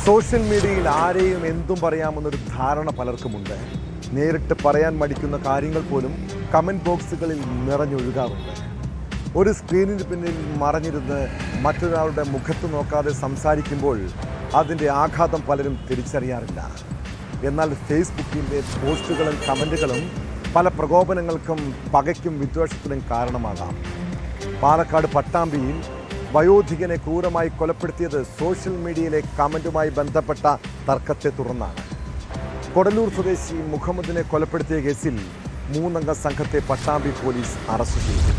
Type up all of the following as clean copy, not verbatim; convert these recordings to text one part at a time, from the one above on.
Social മീഡിയയിൽ ആരെയും എന്തും പറയാമെന്നൊരു ധാരണ പലർക്കുമുണ്ട്. നേരിട്ട് പറയാൻ മടിക്കുന്ന കാര്യങ്ങൾ പോലും കമൻറ്റ് ബോക്സുകളിൽ നിറഞ്ഞൊഴുകാറുണ്ട്. ഒരു സ്ക്രീനിന് പിന്നിൽ മറഞ്ഞിരുന്ന് മറ്റൊരാളുടെ മുഖത്ത് നോക്കാതെ സംസാരിക്കുമ്പോൾ അതിൻ്റെ ആഘാതം പലരും തിരിച്ചറിയാറില്ല. എന്നാൽ ഫേസ്ബുക്കിൻ്റെ പോസ്റ്റുകളും കമൻറ്റുകളും പല പ്രകോപനങ്ങൾക്കും പകയ്ക്കും വിദ്വേഷത്തിനും കാരണമാകാം. പാലക്കാട് പട്ടാമ്പിയിൽ വയോധികനെ ക്രൂരമായി കൊലപ്പെടുത്തിയത് സോഷ്യൽ മീഡിയയിലെ കമൻറ്റുമായി ബന്ധപ്പെട്ട തർക്കത്തെ തുടർന്നാണ്. കൊടലൂർ സ്വദേശി മുഹമ്മദിനെ കൊലപ്പെടുത്തിയ കേസിൽ 3 അംഗ സംഘത്തെ പട്ടാമ്പി പോലീസ് അറസ്റ്റ് ചെയ്തു.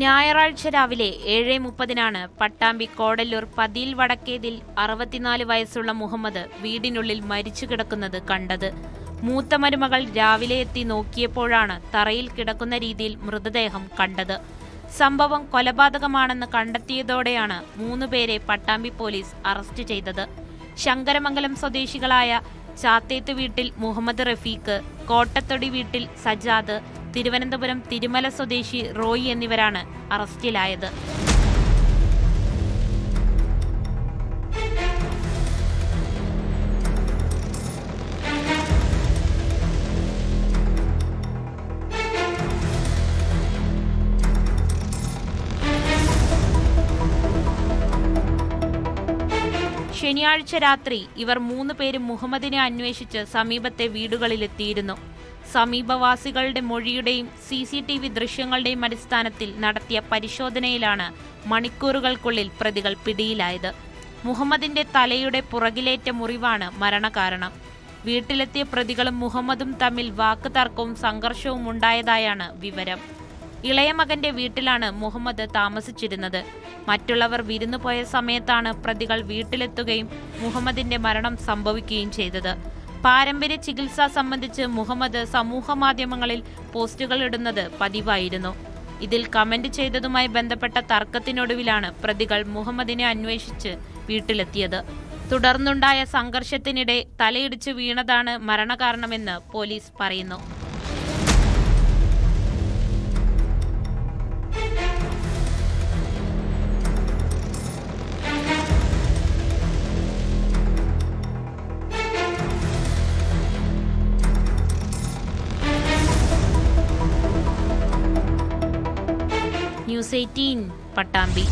ഞായറാഴ്ച രാവിലെ 7:30 പട്ടാമ്പി കോടല്ലൂർ പതിയിൽ വടക്കേതിൽ 64 വയസ്സുള്ള മുഹമ്മദ് വീടിനുള്ളിൽ മരിച്ചു കിടക്കുന്നത് കണ്ടത്. മൂത്ത മരുമകൾ രാവിലെ എത്തി നോക്കിയപ്പോഴാണ് തറയിൽ കിടക്കുന്ന രീതിയിൽ മൃതദേഹം കണ്ടത്. സംഭവം കൊലപാതകമാണെന്ന് കണ്ടെത്തിയതോടെയാണ് 3 പേരെ പട്ടാമ്പി പോലീസ് അറസ്റ്റ് ചെയ്തത്. ശങ്കരമംഗലം സ്വദേശികളായ ചാത്തേത്ത് വീട്ടിൽ മുഹമ്മദ് റഫീഖ്, കോട്ടത്തൊടി വീട്ടിൽ സജാദ്, തിരുവനന്തപുരം തിരുമല സ്വദേശി റോയി എന്നിവരാണ് അറസ്റ്റിലായത്. ശനിയാഴ്ച രാത്രി ഇവർ 3 പേരും മുഹമ്മദിനെ അന്വേഷിച്ച് സമീപത്തെ വീടുകളിലെത്തിയിരുന്നു. സമീപവാസികളുടെ മൊഴിയുടെയും CCTV ദൃശ്യങ്ങളുടെയും അടിസ്ഥാനത്തിൽ നടത്തിയ പരിശോധനയിലാണ് മണിക്കൂറുകൾക്കുള്ളിൽ പ്രതികൾ പിടിയിലായത്. മുഹമ്മദിന്റെ തലയുടെ പുറകിലേറ്റ മുറിവാണ് മരണകാരണം. വീട്ടിലെത്തിയ പ്രതികളും മുഹമ്മദും തമ്മിൽ വാക്കുതർക്കവും സംഘർഷവും ഉണ്ടായതായാണ് വിവരം. ഇളയ മകന്റെ വീട്ടിലാണ് മുഹമ്മദ് താമസിച്ചിരുന്നത്. മറ്റുള്ളവർ വിരുന്നു പോയ സമയത്താണ് പ്രതികൾ വീട്ടിലെത്തുകയും മുഹമ്മദിന്റെ മരണം സംഭവിക്കുകയും ചെയ്തത്. പാരമ്പര്യ ചികിത്സ സംബന്ധിച്ച് മുഹമ്മദ് സമൂഹ മാധ്യമങ്ങളിൽ പോസ്റ്റുകൾ ഇടുന്നത് പതിവായിരുന്നു. ഇതിൽ കമന്റ് ചെയ്തതുമായി ബന്ധപ്പെട്ട തർക്കത്തിനൊടുവിലാണ് പ്രതികൾ മുഹമ്മദിനെ അന്വേഷിച്ച് വീട്ടിലെത്തിയത്. തുടർന്നുണ്ടായ സംഘർഷത്തിനിടെ തലയിടിച്ച് വീണതാണ് മരണകാരണമെന്ന് പോലീസ് പറയുന്നു. News 18 പട്ടാമ്പി.